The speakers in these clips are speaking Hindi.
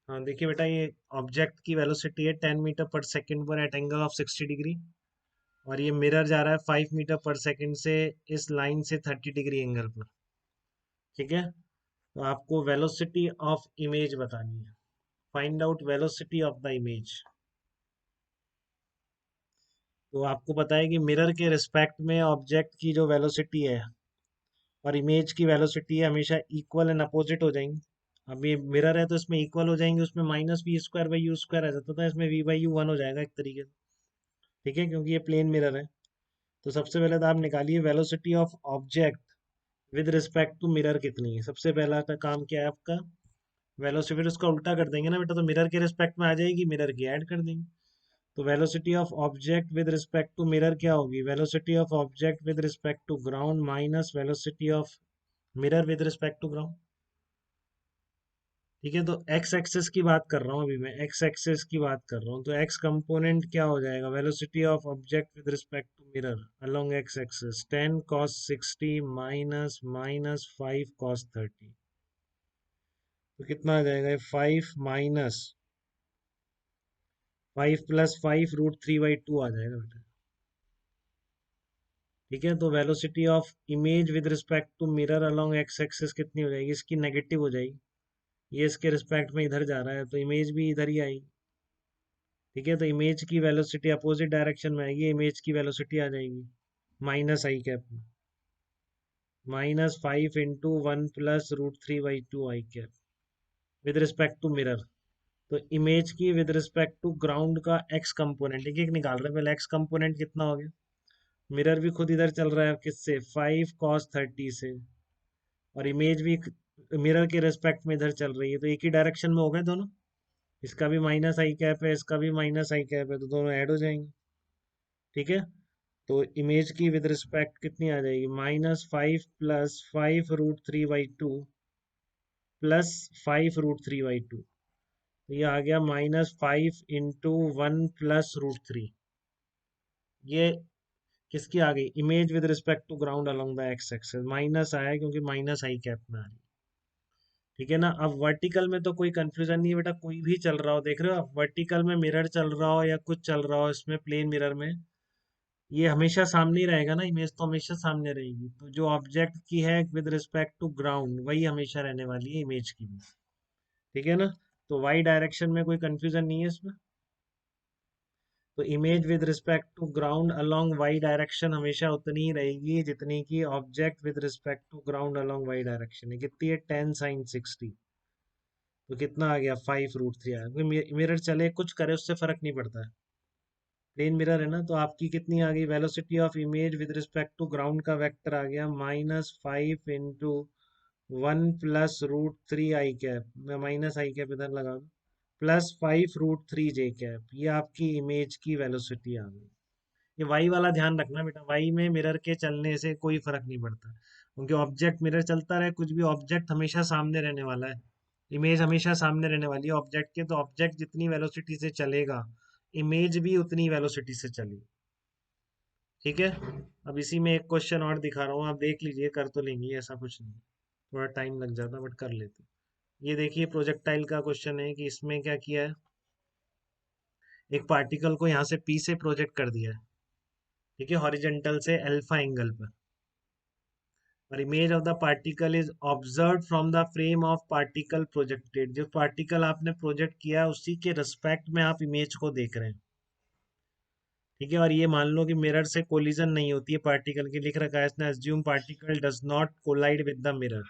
हाँ देखिए बेटा, ये ऑब्जेक्ट की वेलोसिटी है 10 मीटर पर सेकेंड पर एट एंगल ऑफ 60 डिग्री, और ये मिरर जा रहा है 5 मीटर पर सेकेंड से इस लाइन से 30 डिग्री एंगल पर। ठीक है, तो आपको वेलोसिटी ऑफ इमेज बतानी है। Find out velocity of the image. तो आपको पता है कि मिरर के रिस्पेक्ट में ऑब्जेक्ट की जो वेलोसिटी है और इमेज की वेलोसिटी हमेशा इक्वल एंड अपोजिट हो जाएंगी। अब ये मिरर है तो इसमें इक्वल हो जाएंगे, उसमें -v² बाई u² आ जाता था, इसमें v/u 1 हो जाएगा एक तरीके से। ठीक है, क्योंकि ये प्लेन मिरर है। तो सबसे पहले तो आप निकालिए velocity of object with respect to mirror कितनी है। सबसे पहला का काम क्या है आपका, वेलोसिटी। फिर उसका उल्टा कर देंगे ना बेटा, तो मिरर के रिस्पेक्ट में आ जाएगी, मिरर की ऐड कर देंगे। तो velocity of object with respect to mirror क्या होगी, velocity of object with respect to ground minus velocity of mirror with respect to ground. ठीक है, तो एक्स एक्सेस की बात कर रहा हूँ अभी मैं, एक्स एक्सेस की बात कर रहा हूँ, तो एक्स कंपोनेंट क्या हो जाएगा, velocity of object with respect to mirror along x axis 10 cos 60 minus minus 5 cos 30। तो कितना आ जाएगा, 5 - 5 + 5 √3/2 आ जाएगा बेटा। ठीक है, तो velocity of image with respect to mirror along x axis कितनी हो जाएगी, इसकी नेगेटिव हो जाएगी। ये इसके रिस्पेक्ट में इधर जा रहा है तो इमेज भी इधर ही आएगी। ठीक है, तो इमेज की वेलोसिटी अपोजिट डायरेक्शन में आएगी, इमेज की वेलोसिटी आ जाएगी -i cap, -5 × 1 + √3/2 i cap with respect to mirror. तो इमेज की विद रिस्पेक्ट टू ग्राउंड का एक्स कंपोनेंट एक एक निकाल रहे हैं। पहले एक्स कंपोनेंट कितना हो गया, मिरर भी खुद इधर चल रहा है किससे, 5 cos 30 से, और इमेज भी मिरर के रेस्पेक्ट में इधर चल रही है, तो एक ही डायरेक्शन में हो गए दोनों। इसका भी -i कैप है, इसका भी -i कैप है, तो दोनों ऐड हो जाएंगे। ठीक है, तो इमेज की विद रिस्पेक्ट कितनी आ जाएगी, -5 + 5 √3/2 +5 √3/2। तो ये आ गया -5 × 1 + √3। ये किसकी आ गई, image with respect to ground along the x axis, minus आया क्योंकि -i कैप में आ रही है। ठीक है ना, अब वर्टिकल में तो कोई कंफ्यूजन नहीं है बेटा, कोई भी चल रहा हो, देख रहे हो आप, वर्टिकल में मिरर चल रहा हो या कुछ चल रहा हो इसमें प्लेन मिरर में, ये हमेशा सामने ही रहेगा ना, इमेज तो हमेशा सामने रहेगी। तो जो ऑब्जेक्ट की है विद रिस्पेक्ट टू ग्राउंड वही हमेशा रहने वाली है इमेज की भी। ठीक है ना, तो वाई डायरेक्शन में कोई कंफ्यूजन नहीं है इसमें। तो image with respect to ground along y direction हमेशा उतनी ही रहेगी जितनी की object with respect to ground along y direction है। कितनी है, 10 sin 60। तो कितना आ गया, 5 √3 आया, क्योंकि मिरर चले कुछ करे उससे फर्क नहीं पड़ता है, प्लेन मिरर है ना। तो आपकी कितनी आ गई, velocity of image with respect to ground का वेक्टर आ गया -5 × 1 + √3 i कैप, मैं -i कैप इधर लगा दूं, +5 √3 j कैप। ये आपकी इमेज की वेलोसिटी आ गई। ये वाई वाला ध्यान रखना बेटा, वाई में मिरर के चलने से कोई फर्क नहीं पड़ता, क्योंकि ऑब्जेक्ट मिरर चलता रहे कुछ भी, ऑब्जेक्ट हमेशा सामने रहने वाला है, इमेज हमेशा सामने रहने वाली है ऑब्जेक्ट के। तो ऑब्जेक्ट जितनी वेलोसिटी से चलेगा इमेज भी उतनी वेलोसिटी से चलेगी। ठीक है, अब इसी में एक क्वेश्चन और दिखा रहा हूँ, आप देख लीजिए, कर तो लेंगे, ऐसा कुछ नहीं, थोड़ा टाइम लग जाता बट कर लेते। ये देखिए प्रोजेक्टाइल का क्वेश्चन है कि इसमें क्या किया है, एक पार्टिकल को यहाँ से पी से प्रोजेक्ट कर दिया है। ठीक है, हॉरिजेंटल से अल्फा एंगल पर, और image of the particle is observe from the frame of particle projected. जो पार्टिकल आपने प्रोजेक्ट किया है उसी के रिस्पेक्ट में आप इमेज को देख रहे हैं। ठीक है, और ये मान लो कि मिरर से कोलिजन नहीं होती है पार्टिकल की, लिख रखा है इसने, assume particle does not collide with the mirror.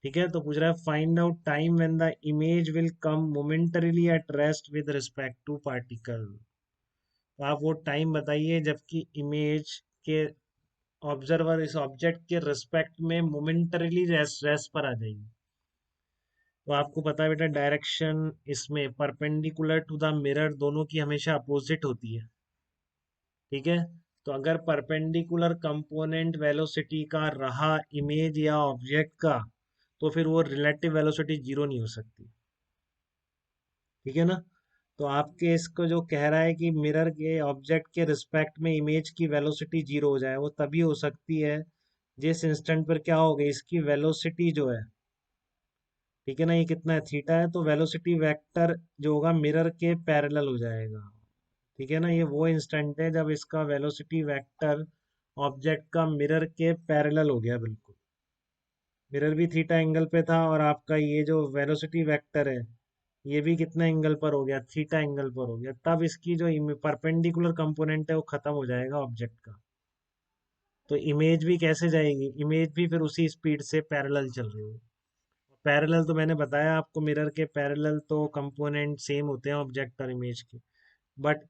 ठीक है, तो पूछ रहा है find out time when the image will come momentarily at rest with respect to particle. तो आप वो टाइम बताइए जबकि इमेज के ऑब्जर्वर इस ऑब्जेक्ट के रिस्पेक्ट में मोमेंटरीली रेस्ट पर आ जाएगी। तो आपको पता है बेटा, डायरेक्शन इसमें परपेंडिकुलर टू द मिरर दोनों की हमेशा अपोजिट होती है। ठीक है, तो अगर परपेंडिकुलर कंपोनेंट वेलोसिटी का रहा इमेज या ऑब्जेक्ट का, तो फिर वो रिलेटिव वेलोसिटी जीरो नहीं हो सकती। ठीक है ना, तो आपके इसको जो कह रहा है कि मिरर के ऑब्जेक्ट के रिस्पेक्ट में इमेज की वेलोसिटी जीरो हो जाए, वो तभी हो सकती है जिस इंस्टेंट पर क्या हो गई, इसकी वेलोसिटी जो है ठीक है ना, ये कितना है, थीटा है, तो वेलोसिटी वेक्टर जो होगा मिरर के पैरेलल हो जाएगा। ठीक है ना, ये वो इंस्टेंट है जब इसका वेलोसिटी वेक्टर ऑब्जेक्ट का मिरर के पैरेलल हो गया बिल्कुल। मिरर भी थीटा एंगल पे था, और आपका ये जो वेलोसिटी वेक्टर है ये भी कितना एंगल पर हो गया, थीटा एंगल पर हो गया। तब इसकी जो परपेंडिकुलर कंपोनेंट है वो खत्म हो जाएगा ऑब्जेक्ट का। तो इमेज भी कैसे जाएगी, इमेज भी फिर उसी स्पीड से पैरेलल चल रही है। पैरेलल तो मैंने बताया आपको, मिरर के पैरेलल तो कंपोनेंट सेम होते हैं ऑब्जेक्ट और इमेज के। बट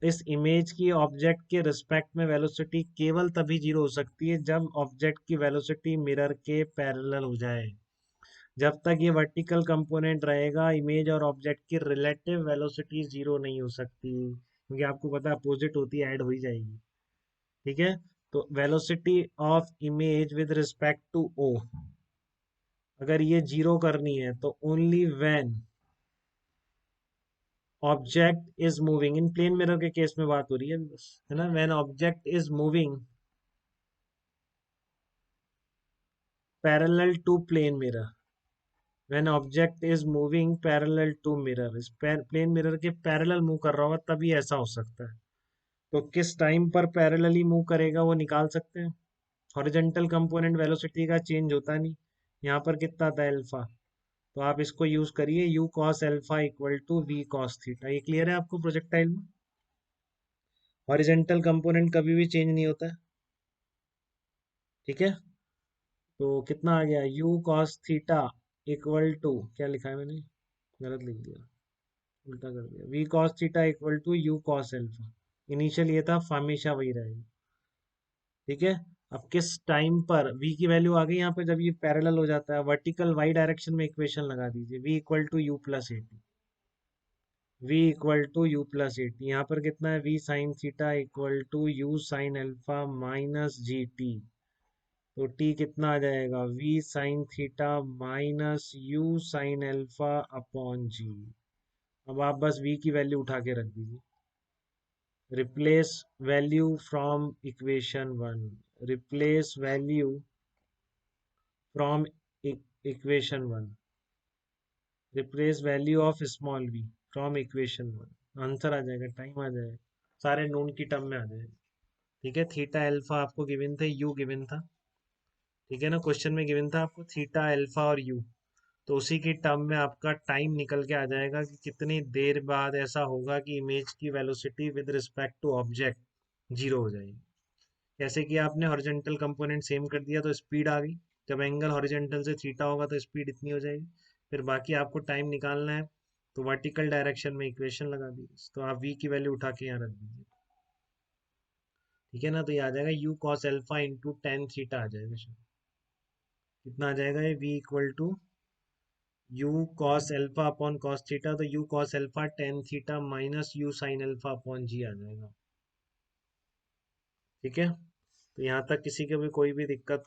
इस इमेज की ऑब्जेक्ट के रिस्पेक्ट में वेलोसिटी केवल तभी जीरो हो सकती है जब ऑब्जेक्ट की वेलोसिटी मिरर के पैरेलल हो जाए। जब तक ये वर्टिकल कंपोनेंट रहेगा, इमेज और ऑब्जेक्ट की रिलेटिव वेलोसिटी जीरो नहीं हो सकती, क्योंकि आपको पता है अपोजिट होती है, ऐड हो ही जाएगी। ठीक है, तो velocity of image with respect to oh, अगर ये जीरो करनी है तो only when object is moving, in plane mirror के केस में बात हो रही है बस, है ना, when object is moving parallel to plane mirror, when object is moving parallel to mirror, इस प्लेन मिरर के पैरेलल मूव कर रहा होगा तभी ऐसा हो सकता है। तो किस टाइम पर पैरेलली मूव करेगा वो निकाल सकते हैं। हॉरिजॉन्टल कंपोनेंट वेलोसिटी का चेंज होता नहीं, यहाँ पर कितना था अल्फा, तो आप इसको यूज करिए, u cos alpha equal to v cos theta. ये क्लियर है आपको प्रोजेक्टाइल में, हॉरिजॉन्टल कंपोनेंट कभी भी चेंज नहीं होता है। ठीक है, तो कितना आ गया, u cos theta equal to, क्या लिखा है मैंने, गलत लिख दिया, उल्टा कर दिया, v cos theta equal to u cos alpha. Initial ये था, हमेशा वही रहेगा। ठीक है, अब किस टाइम पर v की वैल्यू आ गई यहाँ पे, जब ये पैरेलल हो जाता है, वर्टिकल y डायरेक्शन में इक्वेशन लगा दीजिए, v equal to u plus a t, v equal to u plus a t, यहाँ पर कितना है, v sine theta equal to u sine alpha minus g t. तो t कितना आ जाएगा, v sine theta minus u sine alpha upon g. अब आप बस v की वैल्यू उठा के रख दीजिए, replace value from equation one, replace value from equation one, replace value of small v from equation one, answer आ जाएगा, टाइम आ जाएगा, सारे नोन की टर्म में आ जाएगा। ठीक है, थीटा अल्फा आपको गिवन थे, यू गिवन था। ठीक है ना, क्वेश्चन में गिवन था आपको थीटा अल्फा और यू, तो उसी की टर्म में आपका टाइम निकल के आ जाएगा कि कितनी देर बाद ऐसा होगा कि इमेज की velocity with respect to object zero हो जाएगी। जैसे कि आपने हॉरिजॉन्टल कंपोनेंट सेम कर दिया तो स्पीड आ गई, जब एंगल हॉरिजॉन्टल से थीटा होगा तो स्पीड इतनी हो जाएगी। फिर बाकी आपको टाइम निकालना है, तो वर्टिकल डायरेक्शन में इक्वेशन लगा दी, तो आप v की वैल्यू उठा के यहाँ रख दीजिए। ठीक है ना, तो ये आ जाएगा u cos alpha into tan theta आ जाएगा शायद। कितना आ जाएगा ये, v equal to u cos alpha upon cos theta, तो u cos alpha tan theta minus u sin alpha upon g आ जाएगा। ठीक है, तो यहाँ तक किसी को भी कोई भी दिक्कत